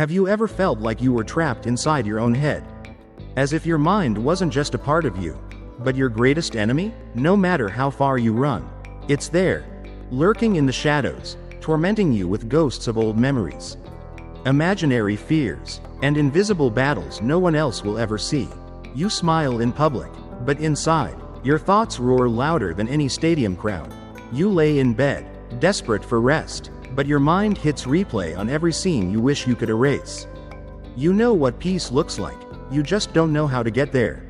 Have you ever felt like you were trapped inside your own head? As if your mind wasn't just a part of you, but your greatest enemy? No matter how far you run, it's there, lurking in the shadows, tormenting you with ghosts of old memories, imaginary fears, and invisible battles no one else will ever see. You smile in public, but inside, your thoughts roar louder than any stadium crowd. You lay in bed, desperate for rest, but your mind hits replay on every scene you wish you could erase. You know what peace looks like, you just don't know how to get there.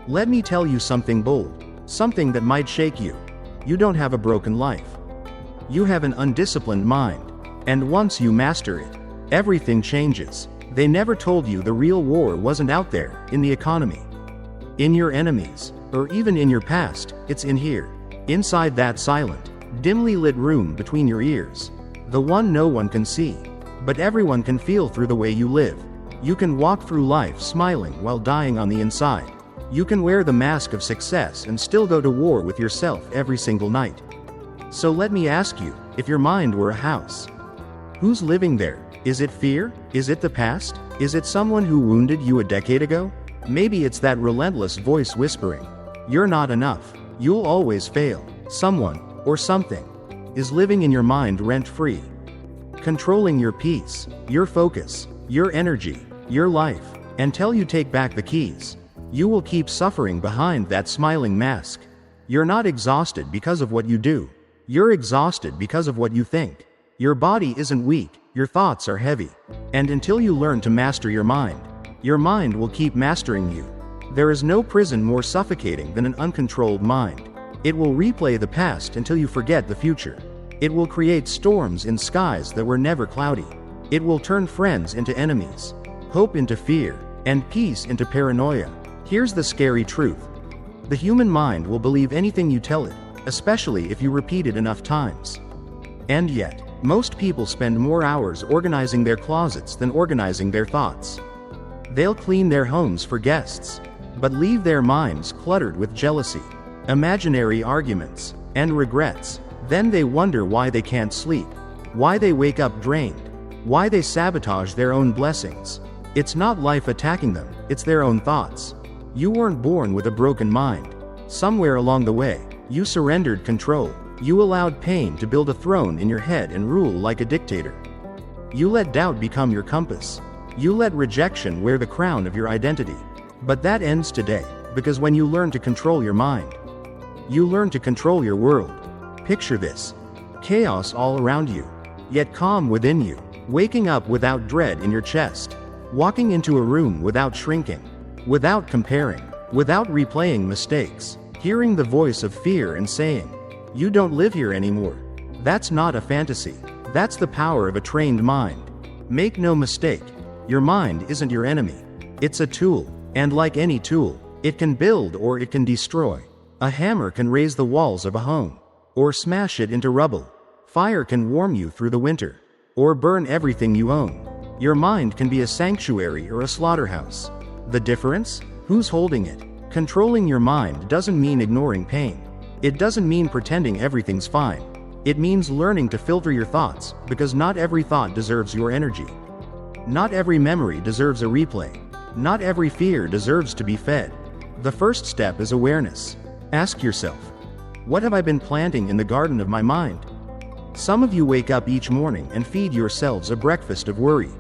Let me tell you something bold, something that might shake you. You don't have a broken life. You have an undisciplined mind, and once you master it, everything changes. They never told you the real war wasn't out there, in the economy, in your enemies, or even in your past. It's in here, inside that silent, dimly lit room between your ears. The one no one can see, but everyone can feel through the way you live. You can walk through life smiling while dying on the inside. You can wear the mask of success and still go to war with yourself every single night. So let me ask you, if your mind were a house, who's living there? Is it fear? Is it the past? Is it someone who wounded you a decade ago? Maybe it's that relentless voice whispering, "You're not enough. You'll always fail." Someone, or something, is living in your mind rent-free, controlling your peace, your focus, your energy, your life. Until you take back the keys, you will keep suffering behind that smiling mask. You're not exhausted because of what you do. You're exhausted because of what you think. Your body isn't weak, your thoughts are heavy. And until you learn to master your mind will keep mastering you. There is no prison more suffocating than an uncontrolled mind. It will replay the past until you forget the future. It will create storms in skies that were never cloudy. It will turn friends into enemies, hope into fear, and peace into paranoia. Here's the scary truth. The human mind will believe anything you tell it, especially if you repeat it enough times. And yet, most people spend more hours organizing their closets than organizing their thoughts. They'll clean their homes for guests, but leave their minds cluttered with jealousy, imaginary arguments, and regrets. Then they wonder why they can't sleep, why they wake up drained, why they sabotage their own blessings. It's not life attacking them, it's their own thoughts. You weren't born with a broken mind. Somewhere along the way, you surrendered control. You allowed pain to build a throne in your head and rule like a dictator. You let doubt become your compass. You let rejection wear the crown of your identity. But that ends today, because when you learn to control your mind, you learn to control your world. Picture this: chaos all around you, yet calm within you, waking up without dread in your chest, walking into a room without shrinking, without comparing, without replaying mistakes, hearing the voice of fear and saying, "You don't live here anymore." That's not a fantasy. That's the power of a trained mind. Make no mistake, your mind isn't your enemy. It's a tool, and like any tool, it can build or it can destroy. A hammer can raise the walls of a home, or smash it into rubble. Fire can warm you through the winter, or burn everything you own. Your mind can be a sanctuary or a slaughterhouse. The difference? Who's holding it? Controlling your mind doesn't mean ignoring pain. It doesn't mean pretending everything's fine. It means learning to filter your thoughts, because not every thought deserves your energy. Not every memory deserves a replay. Not every fear deserves to be fed. The first step is awareness. Ask yourself, what have I been planting in the garden of my mind? Some of you wake up each morning and feed yourselves a breakfast of worry.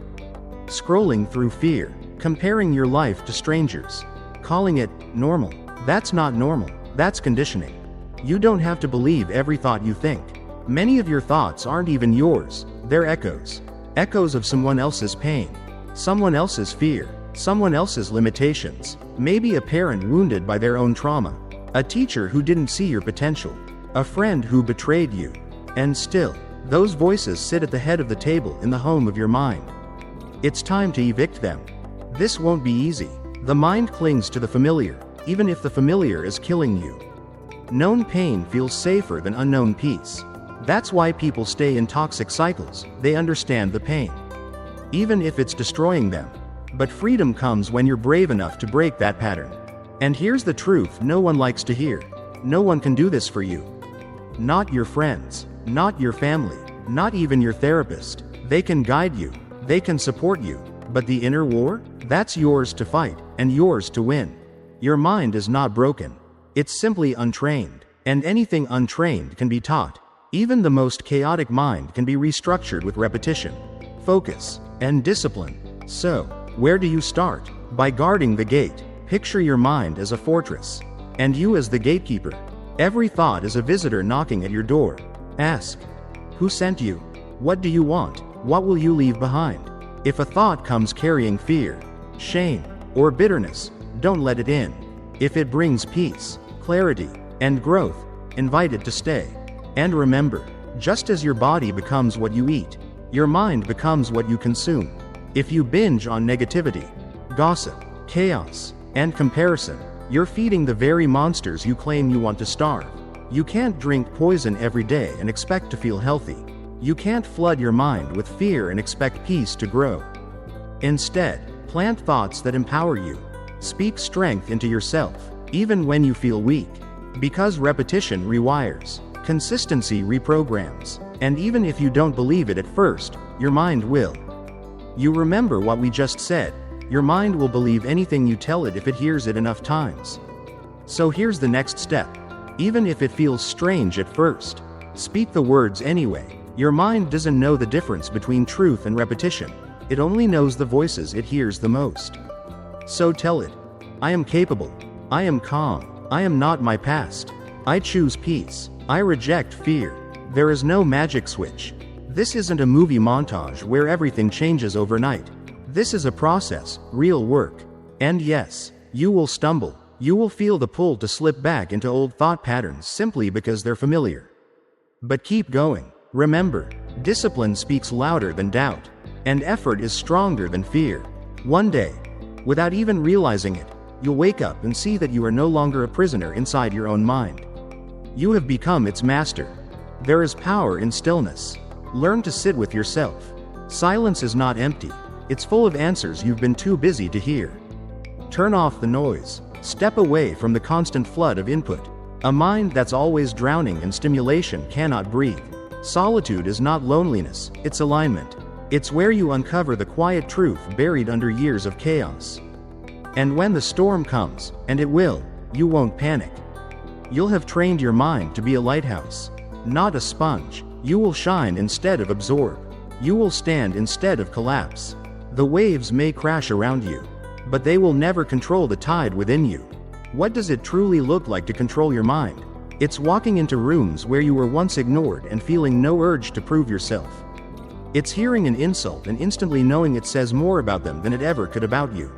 Scrolling through fear, comparing your life to strangers, calling it normal. That's not normal, that's conditioning. You don't have to believe every thought you think. Many of your thoughts aren't even yours, they're echoes. Echoes of someone else's pain, someone else's fear, someone else's limitations. Maybe a parent wounded by their own trauma, a teacher who didn't see your potential, a friend who betrayed you. And still, those voices sit at the head of the table in the home of your mind. It's time to evict them. This won't be easy. The mind clings to the familiar, even if the familiar is killing you. Known pain feels safer than unknown peace. That's why people stay in toxic cycles. They understand the pain, even if it's destroying them. But freedom comes when you're brave enough to break that pattern. And here's the truth no one likes to hear. No one can do this for you. Not your friends, not your family, not even your therapist. They can guide you. They can support you, but the inner war? That's yours to fight, and yours to win. Your mind is not broken. It's simply untrained. And anything untrained can be taught. Even the most chaotic mind can be restructured with repetition, focus, and discipline. So, where do you start? By guarding the gate. Picture your mind as a fortress, and you as the gatekeeper. Every thought is a visitor knocking at your door. Ask, who sent you? What do you want? What will you leave behind? If a thought comes carrying fear, shame, or bitterness, don't let it in. If it brings peace, clarity, and growth, invite it to stay. And remember, just as your body becomes what you eat, your mind becomes what you consume. If you binge on negativity, gossip, chaos, and comparison, you're feeding the very monsters you claim you want to starve. You can't drink poison every day and expect to feel healthy. You can't flood your mind with fear and expect peace to grow. Instead, plant thoughts that empower you. Speak strength into yourself, even when you feel weak. Because repetition rewires, consistency reprograms, and even if you don't believe it at first, your mind will. You remember what we just said, your mind will believe anything you tell it if it hears it enough times. So here's the next step. Even if it feels strange at first, speak the words anyway. Your mind doesn't know the difference between truth and repetition. It only knows the voices it hears the most. So tell it, I am capable. I am calm. I am not my past. I choose peace. I reject fear. There is no magic switch. This isn't a movie montage where everything changes overnight. This is a process, real work. And yes, you will stumble. You will feel the pull to slip back into old thought patterns simply because they're familiar. But keep going. Remember, discipline speaks louder than doubt, and effort is stronger than fear. One day, without even realizing it, you'll wake up and see that you are no longer a prisoner inside your own mind. You have become its master. There is power in stillness. Learn to sit with yourself. Silence is not empty. It's full of answers you've been too busy to hear. Turn off the noise. Step away from the constant flood of input. A mind that's always drowning in stimulation cannot breathe. Solitude is not loneliness, it's alignment. It's where you uncover the quiet truth buried under years of chaos. And when the storm comes, and it will, you won't panic. You'll have trained your mind to be a lighthouse, not a sponge. You will shine instead of absorb. You will stand instead of collapse. The waves may crash around you, but they will never control the tide within you. What does it truly look like to control your mind? It's walking into rooms where you were once ignored and feeling no urge to prove yourself. It's hearing an insult and instantly knowing it says more about them than it ever could about you.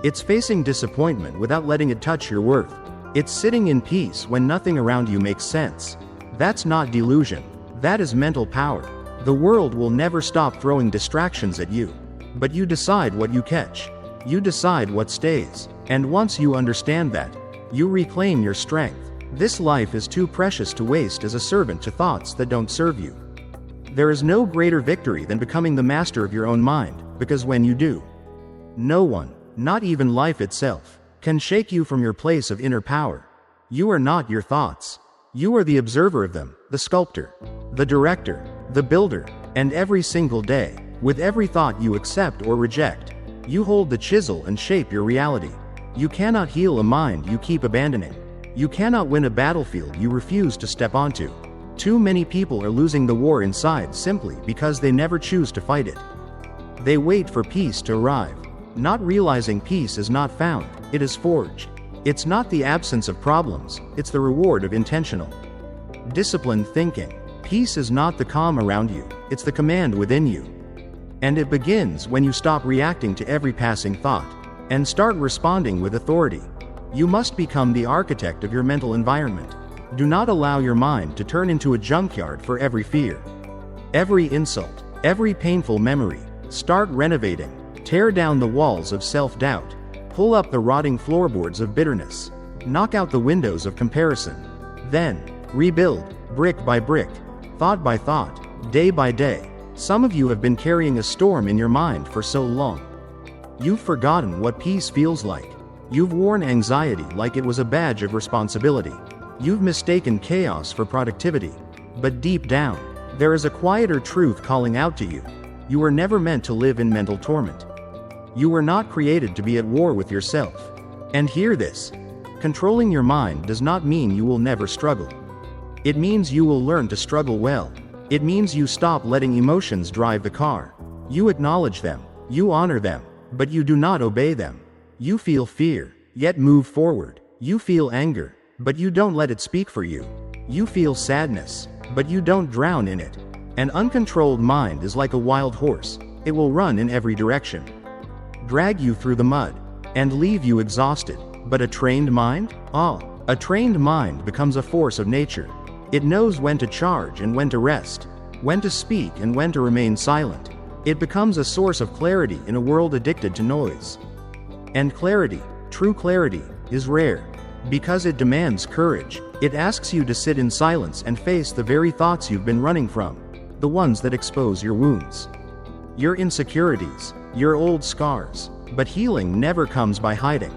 It's facing disappointment without letting it touch your worth. It's sitting in peace when nothing around you makes sense. That's not delusion. That is mental power. The world will never stop throwing distractions at you. But you decide what you catch. You decide what stays. And once you understand that, you reclaim your strength. This life is too precious to waste as a servant to thoughts that don't serve you. There is no greater victory than becoming the master of your own mind, because when you do, no one, not even life itself, can shake you from your place of inner power. You are not your thoughts. You are the observer of them, the sculptor, the director, the builder, and every single day, with every thought you accept or reject, you hold the chisel and shape your reality. You cannot heal a mind you keep abandoning. You cannot win a battlefield you refuse to step onto. Too many people are losing the war inside simply because they never choose to fight it. They wait for peace to arrive, not realizing peace is not found, it is forged. It's not the absence of problems, it's the reward of intentional, disciplined thinking. Peace is not the calm around you, it's the command within you. And it begins when you stop reacting to every passing thought and start responding with authority. You must become the architect of your mental environment. Do not allow your mind to turn into a junkyard for every fear, every insult, every painful memory. Start renovating. Tear down the walls of self-doubt. Pull up the rotting floorboards of bitterness. Knock out the windows of comparison. Then, rebuild, brick by brick, thought by thought, day by day. Some of you have been carrying a storm in your mind for so long. You've forgotten what peace feels like. You've worn anxiety like it was a badge of responsibility. You've mistaken chaos for productivity. But deep down, there is a quieter truth calling out to you. You were never meant to live in mental torment. You were not created to be at war with yourself. And hear this. Controlling your mind does not mean you will never struggle. It means you will learn to struggle well. It means you stop letting emotions drive the car. You acknowledge them, you honor them, but you do not obey them. You feel fear, yet move forward. You feel anger, but you don't let it speak for you. You feel sadness, but you don't drown in it. An uncontrolled mind is like a wild horse. It will run in every direction, drag you through the mud, and leave you exhausted. But a trained mind? A trained mind becomes a force of nature. It knows when to charge and when to rest, when to speak and when to remain silent. It becomes a source of clarity in a world addicted to noise. And clarity, true clarity, is rare. Because it demands courage. It asks you to sit in silence and face the very thoughts you've been running from, the ones that expose your wounds, your insecurities, your old scars. But healing never comes by hiding.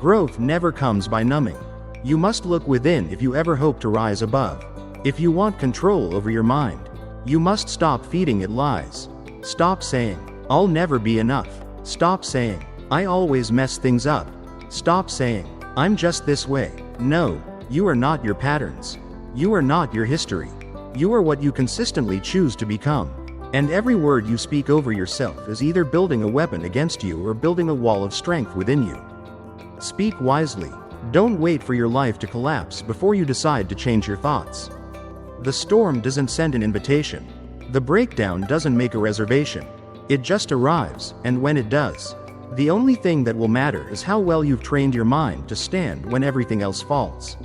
Growth never comes by numbing. You must look within if you ever hope to rise above. If you want control over your mind, you must stop feeding it lies. Stop saying, "I'll never be enough." Stop saying, "I always mess things up." Stop saying, "I'm just this way." No, you are not your patterns. You are not your history. You are what you consistently choose to become. And every word you speak over yourself is either building a weapon against you or building a wall of strength within you. Speak wisely. Don't wait for your life to collapse before you decide to change your thoughts. The storm doesn't send an invitation. The breakdown doesn't make a reservation. It just arrives, and when it does, the only thing that will matter is how well you've trained your mind to stand when everything else falls.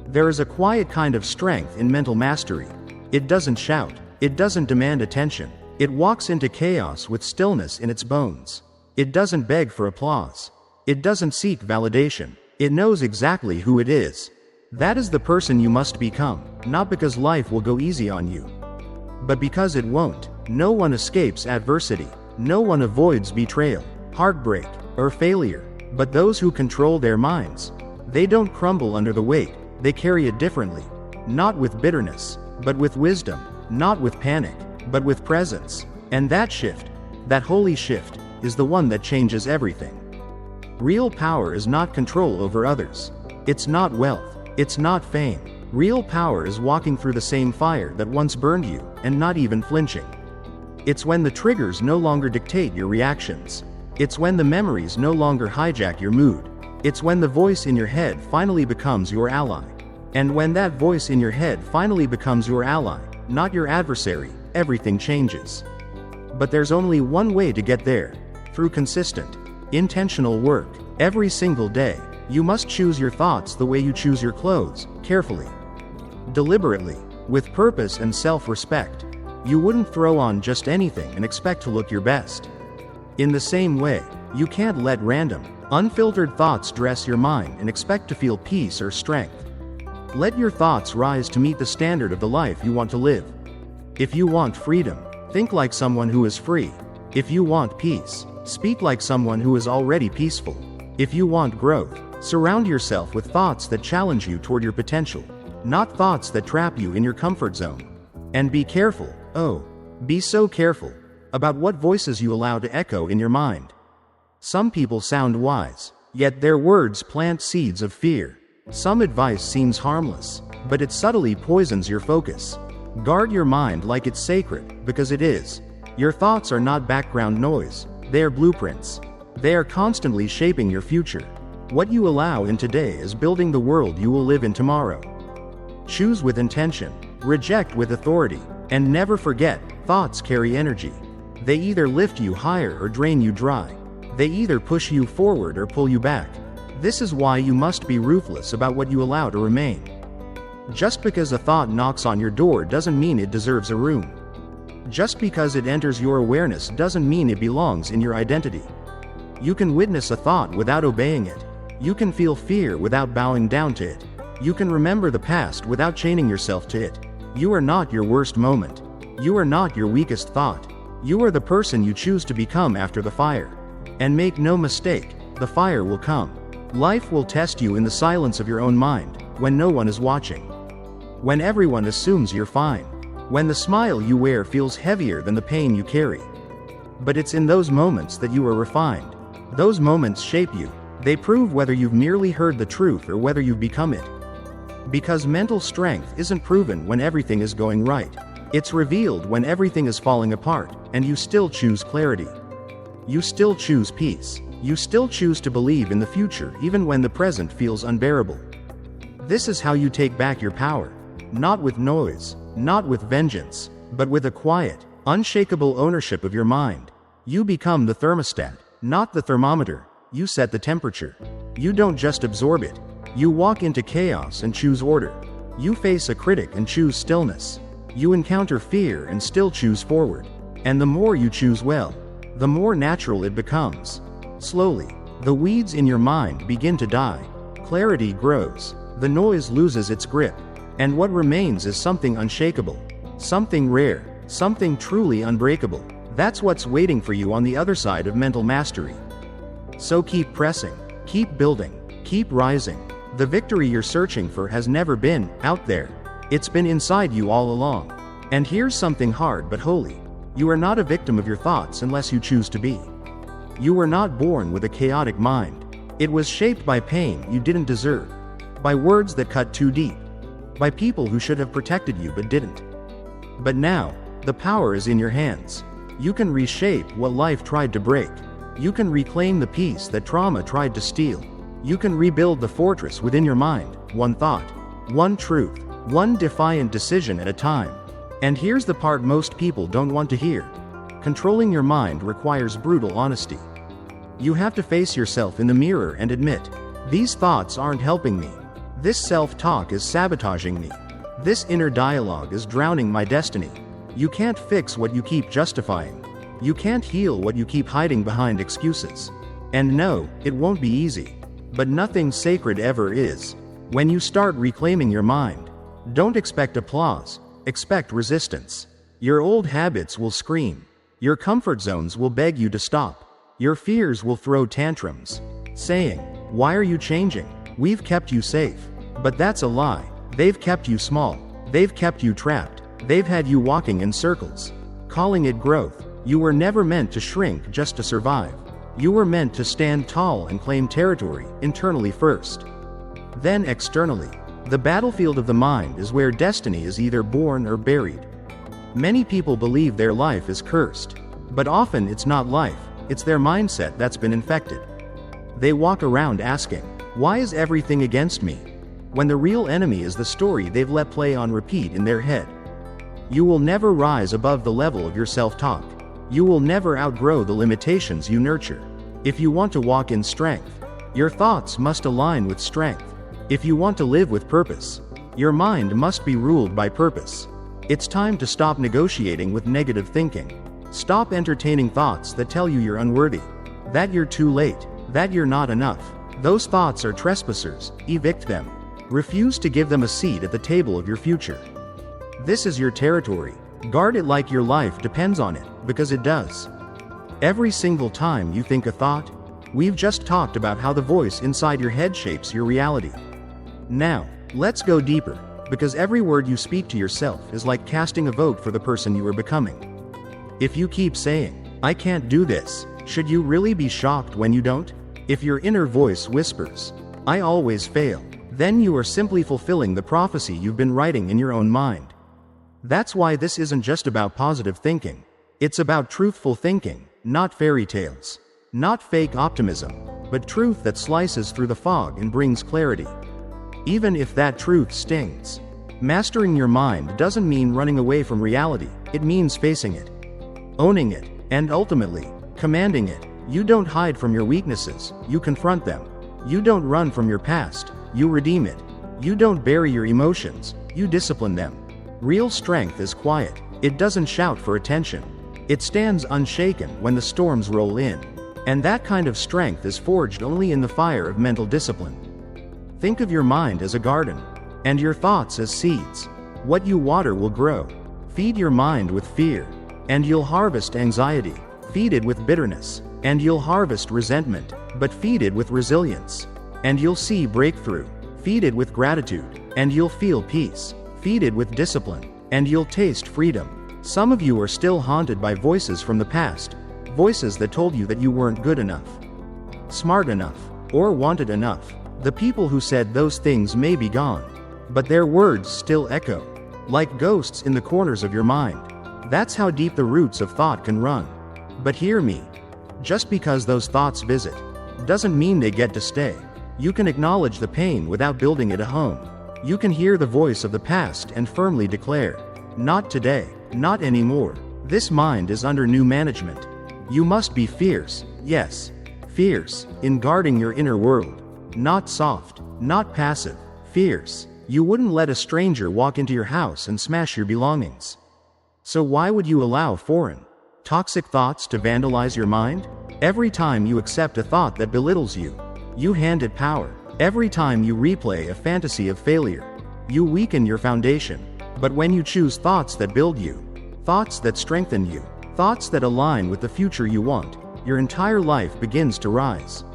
There is a quiet kind of strength in mental mastery. It doesn't shout. It doesn't demand attention. It walks into chaos with stillness in its bones. It doesn't beg for applause. It doesn't seek validation. It knows exactly who it is. That is the person you must become, not because life will go easy on you, but because it won't. No one escapes adversity. No one avoids betrayal, heartbreak, or failure. But those who control their minds, they don't crumble under the weight. They carry it differently. Not with bitterness, but with wisdom. Not with panic, but with presence. And that shift, that holy shift, is the one that changes everything. Real power is not control over others. It's not wealth. It's not fame. Real power is walking through the same fire that once burned you, and not even flinching. It's when the triggers no longer dictate your reactions. It's when the memories no longer hijack your mood. It's when the voice in your head finally becomes your ally. And when that voice in your head finally becomes your ally, not your adversary, everything changes. But there's only one way to get there. Through consistent, intentional work. Every single day, you must choose your thoughts the way you choose your clothes, carefully, deliberately, with purpose and self-respect. You wouldn't throw on just anything and expect to look your best. In the same way, you can't let random, unfiltered thoughts dress your mind and expect to feel peace or strength. Let your thoughts rise to meet the standard of the life you want to live. If you want freedom, think like someone who is free. If you want peace, speak like someone who is already peaceful. If you want growth, surround yourself with thoughts that challenge you toward your potential, not thoughts that trap you in your comfort zone. And be careful, be so careful, about what voices you allow to echo in your mind. Some people sound wise, yet their words plant seeds of fear. Some advice seems harmless, but it subtly poisons your focus. Guard your mind like it's sacred, because it is. Your thoughts are not background noise, they are blueprints. They are constantly shaping your future. What you allow in today is building the world you will live in tomorrow. Choose with intention, reject with authority, and never forget, thoughts carry energy. They either lift you higher or drain you dry. They either push you forward or pull you back. This is why you must be ruthless about what you allow to remain. Just because a thought knocks on your door doesn't mean it deserves a room. Just because it enters your awareness doesn't mean it belongs in your identity. You can witness a thought without obeying it. You can feel fear without bowing down to it. You can remember the past without chaining yourself to it. You are not your worst moment. You are not your weakest thought. You are the person you choose to become after the fire. And make no mistake, the fire will come. Life will test you in the silence of your own mind, when no one is watching. When everyone assumes you're fine. When the smile you wear feels heavier than the pain you carry. But it's in those moments that you are refined. Those moments shape you. They prove whether you've merely heard the truth or whether you've become it. Because mental strength isn't proven when everything is going right. It's revealed when everything is falling apart, and you still choose clarity. You still choose peace. You still choose to believe in the future even when the present feels unbearable. This is how you take back your power. Not with noise, not with vengeance, but with a quiet, unshakable ownership of your mind. You become the thermostat, not the thermometer. You set the temperature. You don't just absorb it. You walk into chaos and choose order. You face a critic and choose stillness. You encounter fear and still choose forward. And the more you choose well, the more natural it becomes. Slowly, the weeds in your mind begin to die. Clarity grows. The noise loses its grip. And what remains is something unshakable. Something rare. Something truly unbreakable. That's what's waiting for you on the other side of mental mastery. So keep pressing. Keep building. Keep rising. The victory you're searching for has never been out there. It's been inside you all along. And here's something hard but holy. You are not a victim of your thoughts unless you choose to be. You were not born with a chaotic mind. It was shaped by pain you didn't deserve. By words that cut too deep. By people who should have protected you but didn't. But now, the power is in your hands. You can reshape what life tried to break. You can reclaim the peace that trauma tried to steal. You can rebuild the fortress within your mind, one thought, one truth, one defiant decision at a time. And here's the part most people don't want to hear. Controlling your mind requires brutal honesty. You have to face yourself in the mirror and admit, these thoughts aren't helping me. This self-talk is sabotaging me. This inner dialogue is drowning my destiny. You can't fix what you keep justifying. You can't heal what you keep hiding behind excuses. And no, it won't be easy. But nothing sacred ever is. When you start reclaiming your mind, don't expect applause, expect resistance. Your old habits will scream. Your comfort zones will beg you to stop. Your fears will throw tantrums, saying, "Why are you changing? We've kept you safe." But that's a lie. They've kept you small. They've kept you trapped. They've had you walking in circles. Calling it growth. You were never meant to shrink just to survive. You were meant to stand tall and claim territory, internally first. Then externally. The battlefield of the mind is where destiny is either born or buried. Many people believe their life is cursed. But often it's not life, it's their mindset that's been infected. They walk around asking, "Why is everything against me?" When the real enemy is the story they've let play on repeat in their head. You will never rise above the level of your self-talk. You will never outgrow the limitations you nurture. If you want to walk in strength, your thoughts must align with strength. If you want to live with purpose, your mind must be ruled by purpose. It's time to stop negotiating with negative thinking. Stop entertaining thoughts that tell you you're unworthy, that you're too late, that you're not enough. Those thoughts are trespassers. Evict them. Refuse to give them a seat at the table of your future. This is your territory. Guard it like your life depends on it, because it does. Every single time you think a thought, we've just talked about how the voice inside your head shapes your reality. Now, let's go deeper, because every word you speak to yourself is like casting a vote for the person you are becoming. If you keep saying, "I can't do this," should you really be shocked when you don't? If your inner voice whispers, "I always fail," then you are simply fulfilling the prophecy you've been writing in your own mind. That's why this isn't just about positive thinking. It's about truthful thinking, not fairy tales. Not fake optimism, but truth that slices through the fog and brings clarity. Even if that truth stings. Mastering your mind doesn't mean running away from reality, it means facing it. Owning it, and ultimately, commanding it. You don't hide from your weaknesses, you confront them. You don't run from your past, you redeem it. You don't bury your emotions, you discipline them. Real strength is quiet. It doesn't shout for attention. It stands unshaken when the storms roll in. And that kind of strength is forged only in the fire of mental discipline. Think of your mind as a garden, and your thoughts as seeds. What you water will grow. Feed your mind with fear, and you'll harvest anxiety. Feed it with bitterness, and you'll harvest resentment. But feed it with resilience, and you'll see breakthrough. Feed it with gratitude, and you'll feel peace. Feed it with discipline, and you'll taste freedom. Some of you are still haunted by voices from the past. Voices that told you that you weren't good enough, smart enough, or wanted enough. The people who said those things may be gone, but their words still echo, like ghosts in the corners of your mind. That's how deep the roots of thought can run. But hear me. Just because those thoughts visit, doesn't mean they get to stay. You can acknowledge the pain without building it a home. You can hear the voice of the past and firmly declare, not today, not anymore. This mind is under new management. You must be fierce, yes, fierce, in guarding your inner world. Not soft, not passive, fierce. You wouldn't let a stranger walk into your house and smash your belongings. So why would you allow foreign, toxic thoughts to vandalize your mind? Every time you accept a thought that belittles you, you hand it power. Every time you replay a fantasy of failure, you weaken your foundation. But when you choose thoughts that build you, thoughts that strengthen you, thoughts that align with the future you want, your entire life begins to rise.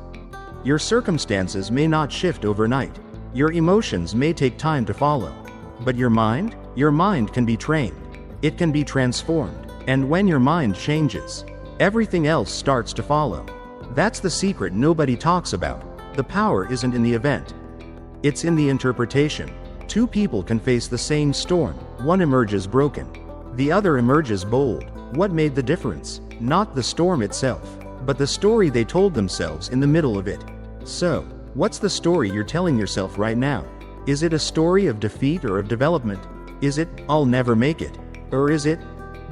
Your circumstances may not shift overnight. Your emotions may take time to follow. But your mind can be trained. It can be transformed. And when your mind changes, everything else starts to follow. That's the secret nobody talks about. The power isn't in the event. It's in the interpretation. Two people can face the same storm. One emerges broken. The other emerges bold. What made the difference? Not the storm itself, but the story they told themselves in the middle of it. So, what's the story you're telling yourself right now? Is it a story of defeat or of development? Is it, I'll never make it? Or is it,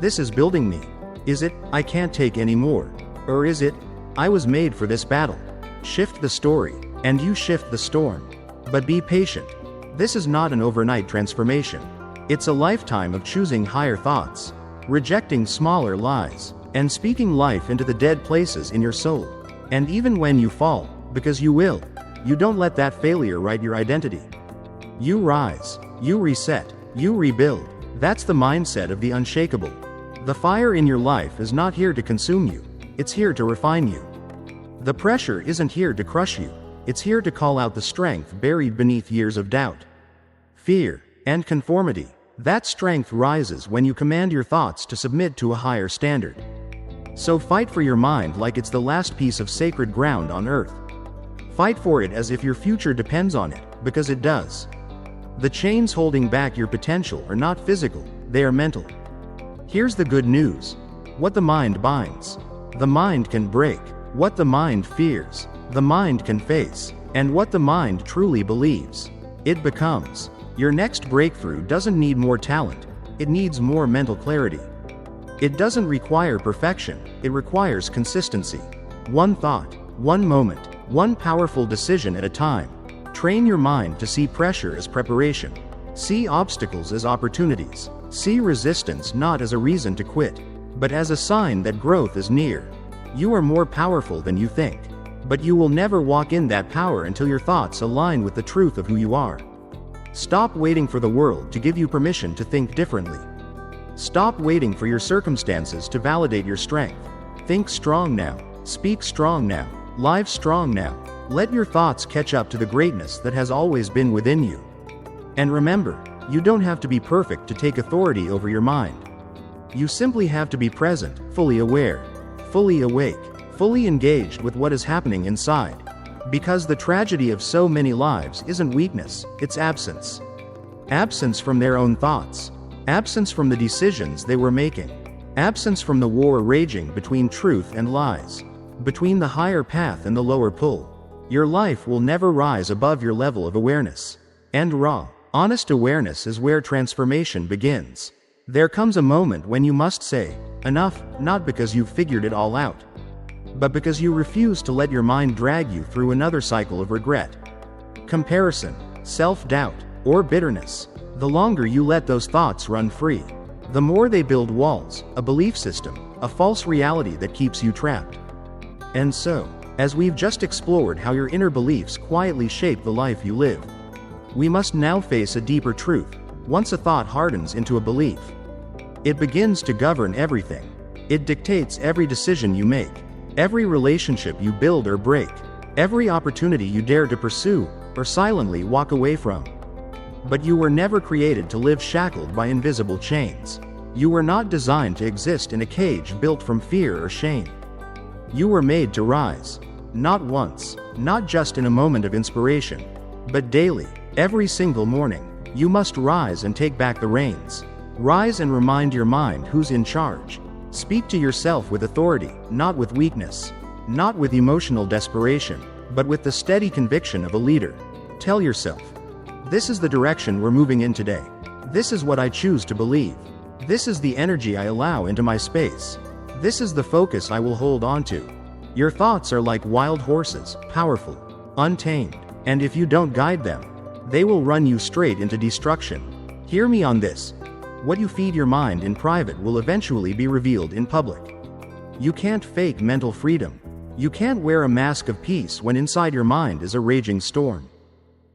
this is building me? Is it, I can't take any more? Or is it, I was made for this battle? Shift the story, and you shift the storm. But be patient. This is not an overnight transformation. It's a lifetime of choosing higher thoughts, rejecting smaller lies, and speaking life into the dead places in your soul. And even when you fall, because you will, you don't let that failure write your identity. You rise, you reset, you rebuild. That's the mindset of the unshakable. The fire in your life is not here to consume you, it's here to refine you. The pressure isn't here to crush you, it's here to call out the strength buried beneath years of doubt, fear, and conformity. That strength rises when you command your thoughts to submit to a higher standard. So fight for your mind like it's the last piece of sacred ground on earth. Fight for it as if your future depends on it, because it does. The chains holding back your potential are not physical, they are mental. Here's the good news. What the mind binds, the mind can break. What the mind fears, the mind can face. And what the mind truly believes, it becomes. Your next breakthrough doesn't need more talent, it needs more mental clarity. It doesn't require perfection, it requires consistency. One thought, one moment, one powerful decision at a time. Train your mind to see pressure as preparation. See obstacles as opportunities. See resistance not as a reason to quit, but as a sign that growth is near. You are more powerful than you think, but you will never walk in that power until your thoughts align with the truth of who you are. Stop waiting for the world to give you permission to think differently. Stop waiting for your circumstances to validate your strength. Think strong now, speak strong now, live strong now. Let your thoughts catch up to the greatness that has always been within you. And remember, you don't have to be perfect to take authority over your mind. You simply have to be present, fully aware, fully awake, fully engaged with what is happening inside. Because the tragedy of so many lives isn't weakness, it's absence. Absence from their own thoughts. Absence from the decisions they were making. Absence from the war raging between truth and lies. Between the higher path and the lower pull. Your life will never rise above your level of awareness. And raw, honest awareness is where transformation begins. There comes a moment when you must say, enough, not because you've figured it all out, but because you refuse to let your mind drag you through another cycle of regret, comparison, self-doubt, or bitterness. The longer you let those thoughts run free, the more they build walls, a belief system, a false reality that keeps you trapped. And so, as we've just explored how your inner beliefs quietly shape the life you live, we must now face a deeper truth. Once a thought hardens into a belief, it begins to govern everything. It dictates every decision you make, every relationship you build or break, every opportunity you dare to pursue or silently walk away from. But you were never created to live shackled by invisible chains. You were not designed to exist in a cage built from fear or shame. You were made to rise. Not once, not just in a moment of inspiration, but daily, every single morning. You must rise and take back the reins. Rise and remind your mind who's in charge. Speak to yourself with authority, not with weakness. Not with emotional desperation, but with the steady conviction of a leader. Tell yourself, this is the direction we're moving in today. This is what I choose to believe. This is the energy I allow into my space. This is the focus I will hold on to. Your thoughts are like wild horses, powerful, untamed, and if you don't guide them, they will run you straight into destruction. Hear me on this. What you feed your mind in private will eventually be revealed in public. You can't fake mental freedom. You can't wear a mask of peace when inside your mind is a raging storm.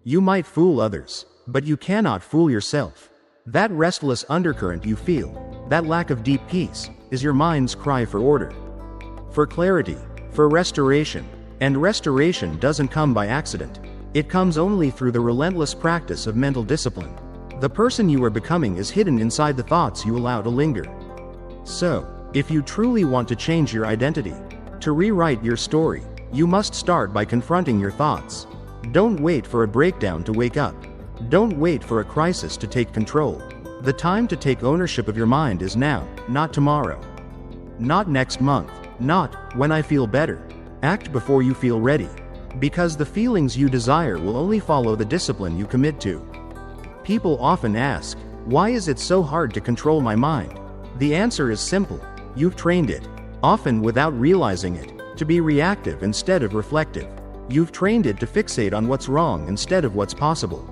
You might fool others, but you cannot fool yourself. That restless undercurrent you feel, that lack of deep peace, is your mind's cry for order, for clarity, for restoration. And restoration doesn't come by accident. It comes only through the relentless practice of mental discipline. The person you are becoming is hidden inside the thoughts you allow to linger. So, if you truly want to change your identity, to rewrite your story, you must start by confronting your thoughts. Don't wait for a breakdown to wake up. Don't wait for a crisis to take control. The time to take ownership of your mind is now, not tomorrow. Not next month. Not when I feel better. Act before you feel ready. Because the feelings you desire will only follow the discipline you commit to. People often ask, why is it so hard to control my mind? The answer is simple. You've trained it, often without realizing it, to be reactive instead of reflective. You've trained it to fixate on what's wrong instead of what's possible.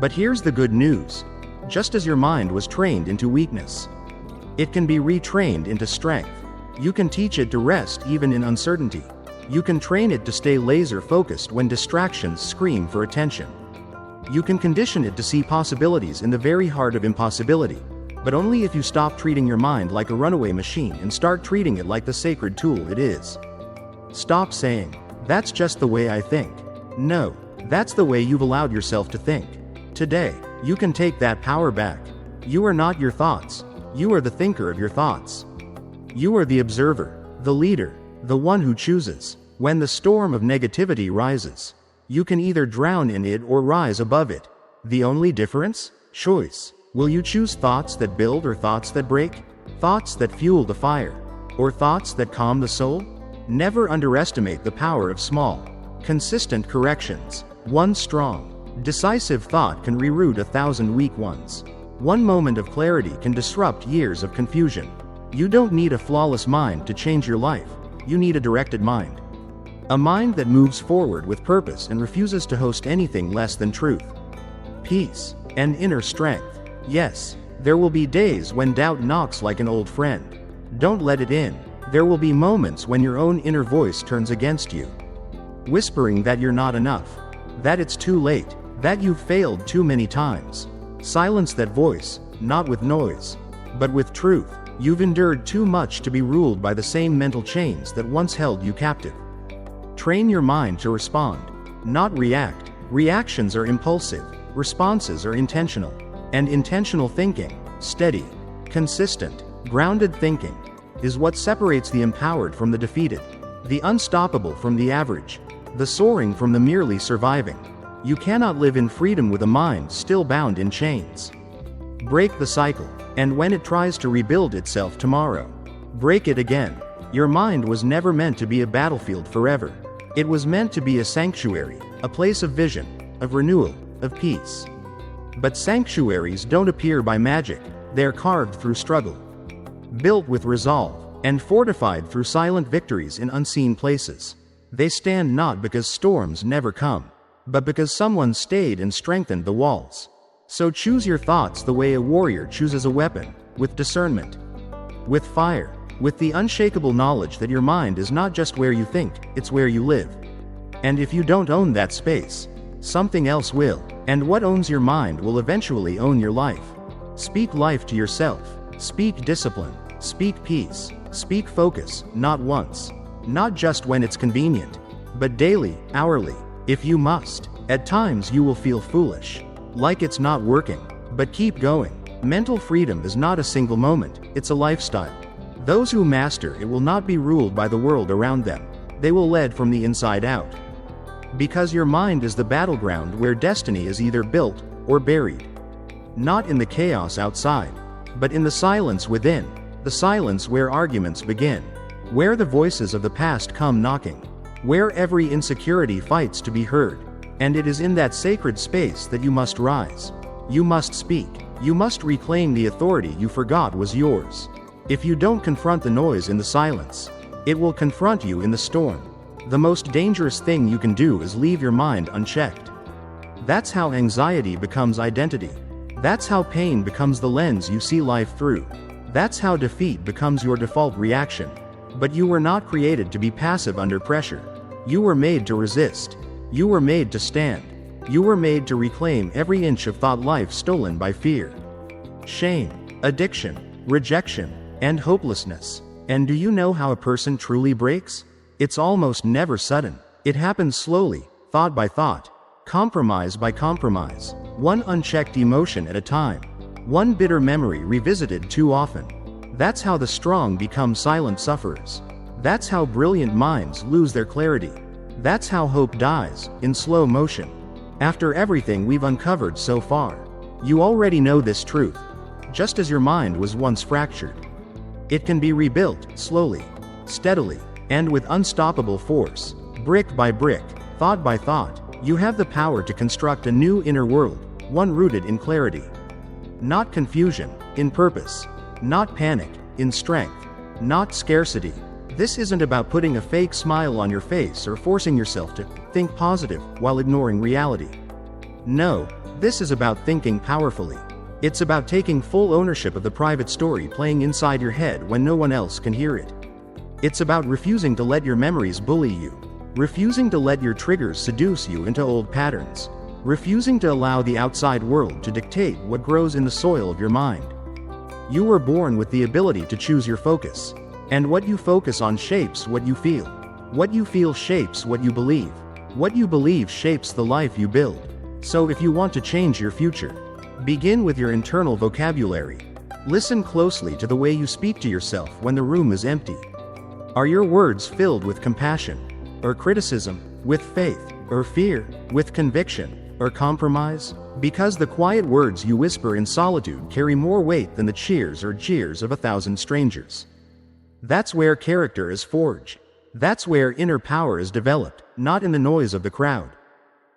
But here's the good news. Just as your mind was trained into weakness, it can be retrained into strength. You can teach it to rest even in uncertainty. You can train it to stay laser-focused when distractions scream for attention. You can condition it to see possibilities in the very heart of impossibility, but only if you stop treating your mind like a runaway machine and start treating it like the sacred tool it is. Stop saying, that's just the way I think. No, that's the way you've allowed yourself to think. Today, you can take that power back. You are not your thoughts. You are the thinker of your thoughts. You are the observer, the leader, the one who chooses. When the storm of negativity rises, you can either drown in it or rise above it. The only difference? Choice. Will you choose thoughts that build or thoughts that break? Thoughts that fuel the fire? Or thoughts that calm the soul? Never underestimate the power of small, consistent corrections. One strong, decisive thought can reroute 1,000 weak ones. One moment of clarity can disrupt years of confusion. You don't need a flawless mind to change your life. You need a directed mind. A mind that moves forward with purpose and refuses to host anything less than truth, peace, and inner strength. Yes, there will be days when doubt knocks like an old friend. Don't let it in. There will be moments when your own inner voice turns against you, whispering that you're not enough, that it's too late, that you've failed too many times. Silence that voice, not with noise, but with truth. You've endured too much to be ruled by the same mental chains that once held you captive. Train your mind to respond, not react. Reactions are impulsive, responses are intentional. And intentional thinking, steady, consistent, grounded thinking, is what separates the empowered from the defeated, the unstoppable from the average, the soaring from the merely surviving. You cannot live in freedom with a mind still bound in chains. Break the cycle, and when it tries to rebuild itself tomorrow, break it again. Your mind was never meant to be a battlefield forever. It was meant to be a sanctuary, a place of vision, of renewal, of peace. But sanctuaries don't appear by magic. They're carved through struggle, built with resolve, and fortified through silent victories in unseen places. They stand not because storms never come, but because someone stayed and strengthened the walls. So choose your thoughts the way a warrior chooses a weapon, with discernment, with fire, with the unshakable knowledge that your mind is not just where you think, it's where you live. And if you don't own that space, something else will. And what owns your mind will eventually own your life. Speak life to yourself. Speak discipline. Speak peace. Speak focus, not once. Not just when it's convenient, but daily, hourly, if you must. At times you will feel foolish, like it's not working, but keep going. Mental freedom is not a single moment, it's a lifestyle. Those who master it will not be ruled by the world around them. They will lead from the inside out. Because your mind is the battleground where destiny is either built or buried. Not in the chaos outside, but in the silence within, the silence where arguments begin, where the voices of the past come knocking, where every insecurity fights to be heard. And it is in that sacred space that you must rise. You must speak. You must reclaim the authority you forgot was yours. If you don't confront the noise in the silence, it will confront you in the storm. The most dangerous thing you can do is leave your mind unchecked. That's how anxiety becomes identity. That's how pain becomes the lens you see life through. That's how defeat becomes your default reaction. But you were not created to be passive under pressure. You were made to resist. You were made to stand. You were made to reclaim every inch of thought life stolen by fear, shame, addiction, rejection, and hopelessness. And do you know how a person truly breaks? It's almost never sudden. It happens slowly, thought by thought, compromise by compromise, one unchecked emotion at a time, one bitter memory revisited too often. That's how the strong become silent sufferers. That's how brilliant minds lose their clarity. That's how hope dies, in slow motion. After everything we've uncovered so far, you already know this truth. Just as your mind was once fractured, it can be rebuilt, slowly, steadily, and with unstoppable force. Brick by brick, thought by thought, you have the power to construct a new inner world, one rooted in clarity. Not confusion, in purpose. Not panic, in strength. Not scarcity. This isn't about putting a fake smile on your face or forcing yourself to think positive while ignoring reality. No, this is about thinking powerfully. It's about taking full ownership of the private story playing inside your head when no one else can hear it. It's about refusing to let your memories bully you. Refusing to let your triggers seduce you into old patterns. Refusing to allow the outside world to dictate what grows in the soil of your mind. You were born with the ability to choose your focus. And what you focus on shapes what you feel. What you feel shapes what you believe. What you believe shapes the life you build. So if you want to change your future, begin with your internal vocabulary. Listen closely to the way you speak to yourself when the room is empty. Are your words filled with compassion, or criticism, with faith, or fear, with conviction, or compromise? Because the quiet words you whisper in solitude carry more weight than the cheers or jeers of 1,000 strangers. That's where character is forged. That's where inner power is developed, not in the noise of the crowd,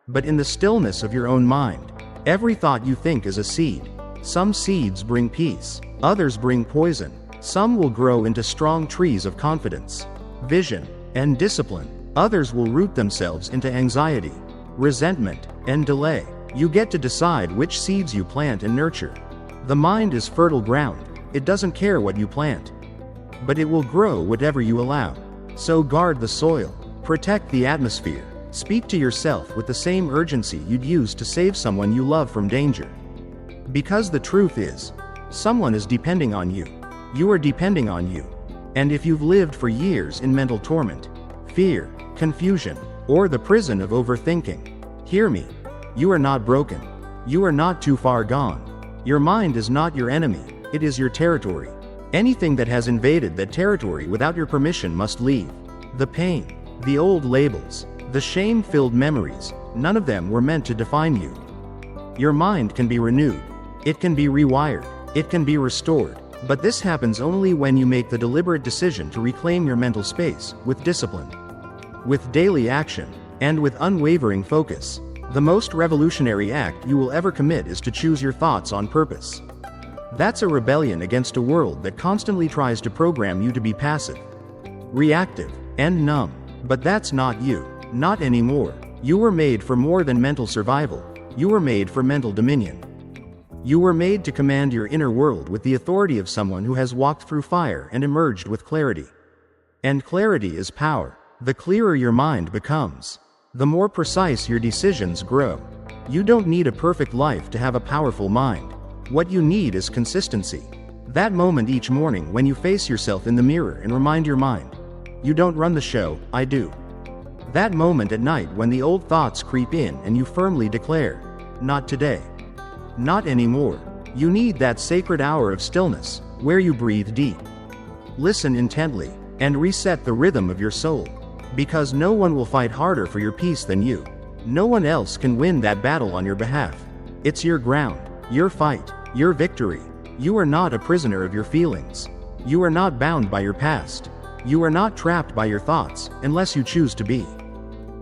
but in the stillness of your own mind. Every thought you think is a seed. Some seeds bring peace, others bring poison. Some will grow into strong trees of confidence, vision, and discipline. Others will root themselves into anxiety, resentment, and delay. You get to decide which seeds you plant and nurture. The mind is fertile ground. It doesn't care what you plant, but it will grow whatever you allow. So guard the soil, protect the atmosphere, speak to yourself with the same urgency you'd use to save someone you love from danger. Because the truth is, someone is depending on you. You are depending on you. And if you've lived for years in mental torment, fear, confusion, or the prison of overthinking, hear me. You are not broken. You are not too far gone. Your mind is not your enemy, it is your territory. Anything that has invaded that territory without your permission must leave. The pain, the old labels, the shame-filled memories, none of them were meant to define you. Your mind can be renewed. It can be rewired. It can be restored. But this happens only when you make the deliberate decision to reclaim your mental space, with discipline, with daily action, and with unwavering focus. The most revolutionary act you will ever commit is to choose your thoughts on purpose. That's a rebellion against a world that constantly tries to program you to be passive, reactive, and numb. But that's not you. Not anymore. You were made for more than mental survival. You were made for mental dominion. You were made to command your inner world with the authority of someone who has walked through fire and emerged with clarity. And clarity is power. The clearer your mind becomes, the more precise your decisions grow. You don't need a perfect life to have a powerful mind. What you need is consistency. That moment each morning when you face yourself in the mirror and remind your mind, you don't run the show, I do. That moment at night when the old thoughts creep in and you firmly declare, not today. Not anymore. You need that sacred hour of stillness, where you breathe deep, listen intently, and reset the rhythm of your soul. Because no one will fight harder for your peace than you. No one else can win that battle on your behalf. It's your ground, your fight, your victory. You are not a prisoner of your feelings. You are not bound by your past. You are not trapped by your thoughts, unless you choose to be.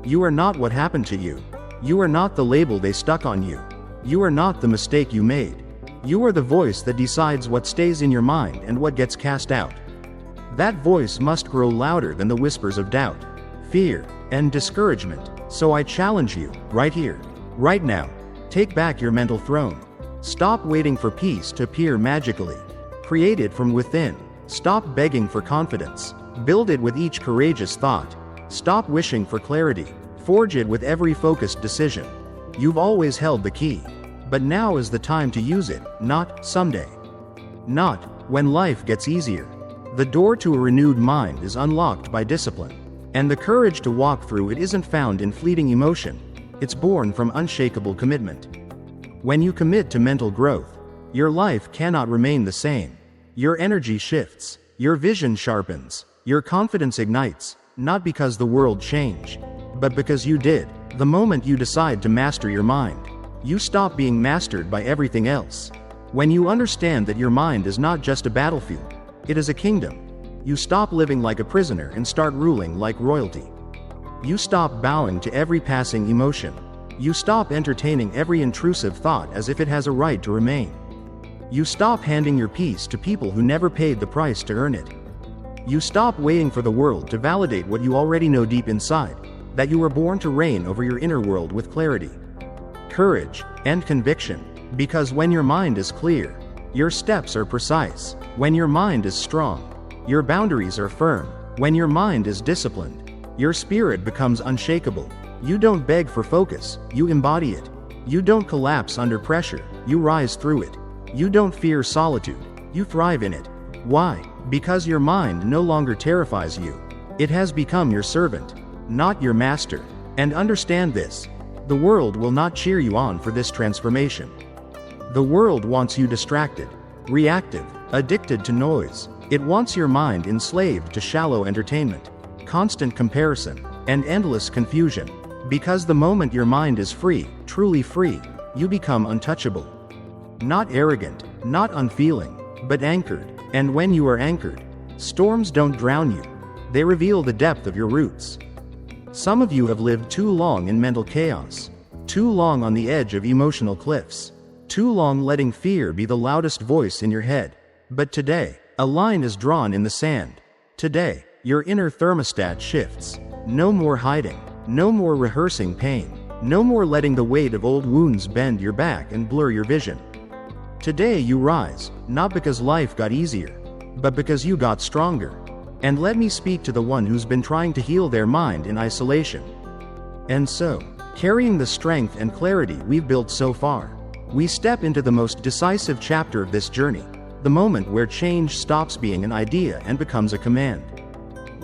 You are not what happened to you. You are not the label they stuck on you. You are not the mistake you made. You are the voice that decides what stays in your mind and what gets cast out. That voice must grow louder than the whispers of doubt, fear, and discouragement. So I challenge you, right here, right now, take back your mental throne. Stop waiting for peace to appear magically. Create it from within. Stop begging for confidence. Build it with each courageous thought. Stop wishing for clarity. Forge it with every focused decision. You've always held the key. But now is the time to use it, not someday. Not when life gets easier. The door to a renewed mind is unlocked by discipline. And the courage to walk through it isn't found in fleeting emotion. It's born from unshakable commitment. When you commit to mental growth, your life cannot remain the same. Your energy shifts. Your vision sharpens. Your confidence ignites, not because the world changed, but because you did. The moment you decide to master your mind, you stop being mastered by everything else. When you understand that your mind is not just a battlefield, it is a kingdom, you stop living like a prisoner and start ruling like royalty. You stop bowing to every passing emotion. You stop entertaining every intrusive thought as if it has a right to remain. You stop handing your peace to people who never paid the price to earn it. You stop waiting for the world to validate what you already know deep inside, that you were born to reign over your inner world with clarity, courage, and conviction. Because when your mind is clear, your steps are precise. When your mind is strong, your boundaries are firm. When your mind is disciplined, your spirit becomes unshakable. You don't beg for focus, you embody it. You don't collapse under pressure, you rise through it. You don't fear solitude, you thrive in it. Why? Because your mind no longer terrifies you. It has become your servant, not your master. And understand this: the world will not cheer you on for this transformation. The world wants you distracted, reactive, addicted to noise. It wants your mind enslaved to shallow entertainment, constant comparison, and endless confusion. Because the moment your mind is free, truly free, you become untouchable. Not arrogant, not unfeeling, but anchored. And when you are anchored, storms don't drown you. They reveal the depth of your roots. Some of you have lived too long in mental chaos, too long on the edge of emotional cliffs, too long letting fear be the loudest voice in your head. But today, a line is drawn in the sand. Today, your inner thermostat shifts. No more hiding, no more rehearsing pain, no more letting the weight of old wounds bend your back and blur your vision. Today you rise, not because life got easier, but because you got stronger. And let me speak to the one who's been trying to heal their mind in isolation. And so, carrying the strength and clarity we've built so far, we step into the most decisive chapter of this journey, the moment where change stops being an idea and becomes a command.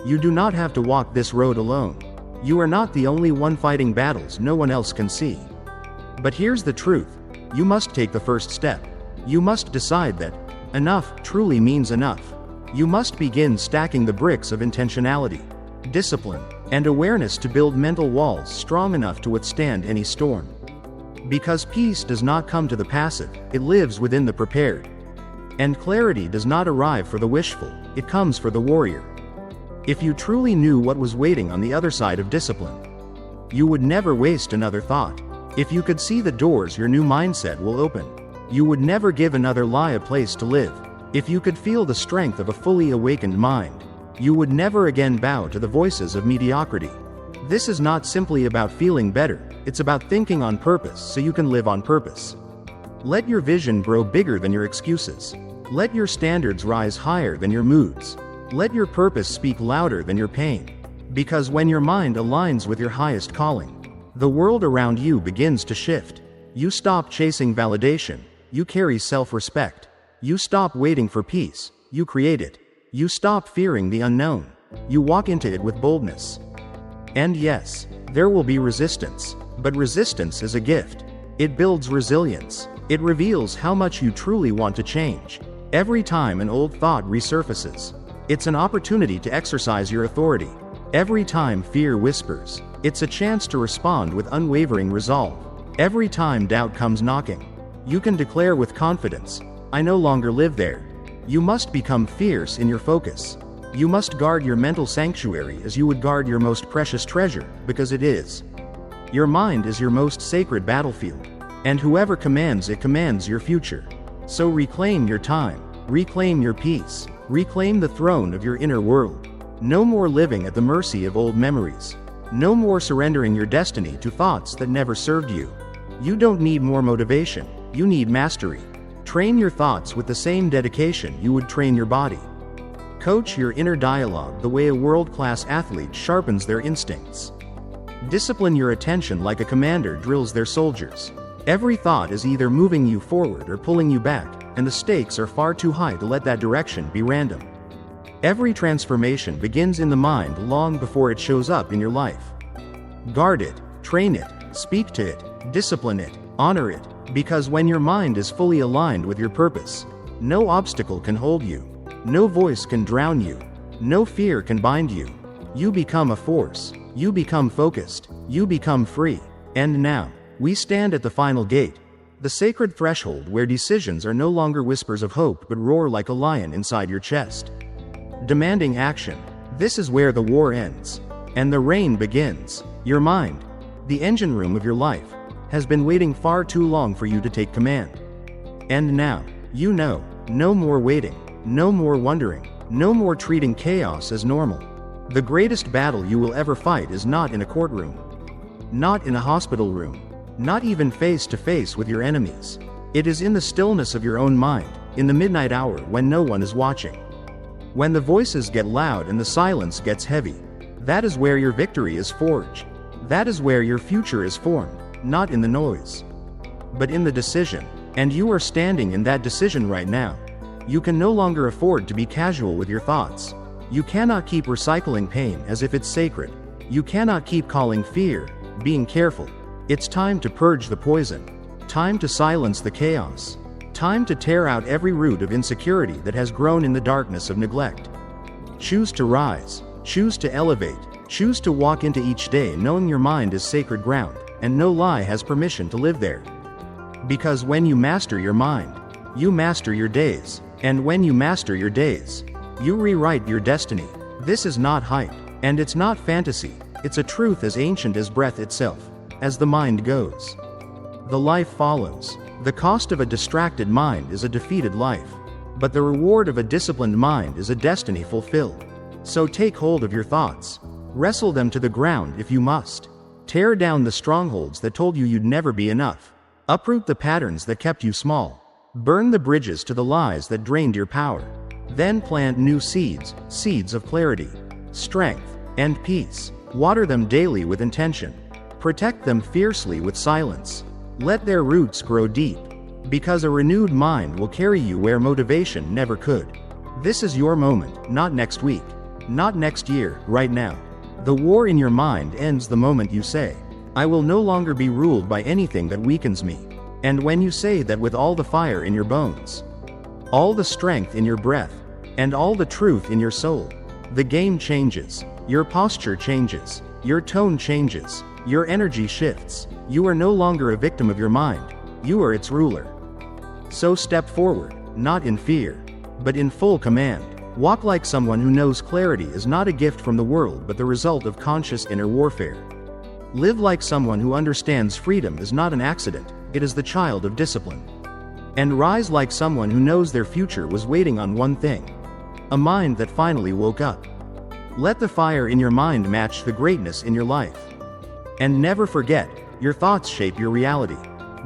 You do not have to walk this road alone. You are not the only one fighting battles no one else can see. But here's the truth: you must take the first step. You must decide that enough truly means enough. You must begin stacking the bricks of intentionality, discipline, and awareness to build mental walls strong enough to withstand any storm. Because peace does not come to the passive, it lives within the prepared. And clarity does not arrive for the wishful, it comes for the warrior. If you truly knew what was waiting on the other side of discipline, you would never waste another thought. If you could see the doors your new mindset will open, you would never give another lie a place to live. If you could feel the strength of a fully awakened mind, you would never again bow to the voices of mediocrity. This is not simply about feeling better, it's about thinking on purpose so you can live on purpose. Let your vision grow bigger than your excuses. Let your standards rise higher than your moods. Let your purpose speak louder than your pain. Because when your mind aligns with your highest calling, the world around you begins to shift. You stop chasing validation. You carry self-respect. You stop waiting for peace. You create it. You stop fearing the unknown. You walk into it with boldness. And yes, there will be resistance. But resistance is a gift. It builds resilience. It reveals how much you truly want to change. Every time an old thought resurfaces, It's an opportunity to exercise your authority. Every time fear whispers, it's a chance to respond with unwavering resolve. Every time doubt comes knocking, you can declare with confidence, I no longer live there. You must become fierce in your focus. You must guard your mental sanctuary as you would guard your most precious treasure, because it is. Your mind is your most sacred battlefield, and whoever commands it commands your future. So reclaim your time, reclaim your peace, reclaim the throne of your inner world. No more living at the mercy of old memories. No more surrendering your destiny to thoughts that never served you. You don't need more motivation, you need mastery. Train your thoughts with the same dedication you would train your body. Coach your inner dialogue the way a world-class athlete sharpens their instincts. Discipline your attention like a commander drills their soldiers. Every thought is either moving you forward or pulling you back, and the stakes are far too high to let that direction be random. Every transformation begins in the mind long before it shows up in your life. Guard it, train it, speak to it, discipline it, honor it, because when your mind is fully aligned with your purpose, no obstacle can hold you. No voice can drown you. No fear can bind you. You become a force. You become focused. You become free. And now, we stand at the final gate, the sacred threshold where decisions are no longer whispers of hope but roar like a lion inside your chest. Demanding action. This is where the war ends. And the reign begins. Your mind, the engine room of your life, has been waiting far too long for you to take command. And now, you know, no more waiting. No more wondering. No more treating chaos as normal. The greatest battle you will ever fight is not in a courtroom. Not in a hospital room. Not even face to face with your enemies. It is in the stillness of your own mind, in the midnight hour when no one is watching. When the voices get loud and the silence gets heavy, that is where your victory is forged. That is where your future is formed, not in the noise, but in the decision. And you are standing in that decision right now. You can no longer afford to be casual with your thoughts. You cannot keep recycling pain as if it's sacred. You cannot keep calling fear, being careful. It's time to purge the poison. Time to silence the chaos. Time to tear out every root of insecurity that has grown in the darkness of neglect. Choose to rise. Choose to elevate. Choose to walk into each day knowing your mind is sacred ground, and no lie has permission to live there. Because when you master your mind, you master your days. And when you master your days, you rewrite your destiny. This is not hype, and it's not fantasy. It's a truth as ancient as breath itself. As the mind goes, the life follows. The cost of a distracted mind is a defeated life. But the reward of a disciplined mind is a destiny fulfilled. So take hold of your thoughts. Wrestle them to the ground if you must. Tear down the strongholds that told you you'd never be enough. Uproot the patterns that kept you small. Burn the bridges to the lies that drained your power. Then plant new seeds, seeds of clarity, strength, and peace. Water them daily with intention. Protect them fiercely with silence. Let their roots grow deep, because a renewed mind will carry you where motivation never could. This is your moment, not next week, not next year, right now. The war in your mind ends the moment you say, I will no longer be ruled by anything that weakens me. And when you say that with all the fire in your bones, all the strength in your breath, and all the truth in your soul, the game changes, your posture changes, your tone changes, your energy shifts. You are no longer a victim of your mind, you are its ruler. So step forward, not in fear, but in full command. Walk like someone who knows clarity is not a gift from the world but the result of conscious inner warfare. Live like someone who understands freedom is not an accident, it is the child of discipline. And rise like someone who knows their future was waiting on one thing: a mind that finally woke up. Let the fire in your mind match the greatness in your life. And never forget, your thoughts shape your reality.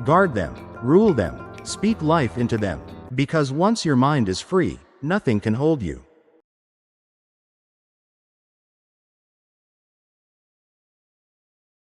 Guard them, rule them, speak life into them, because once your mind is free, nothing can hold you.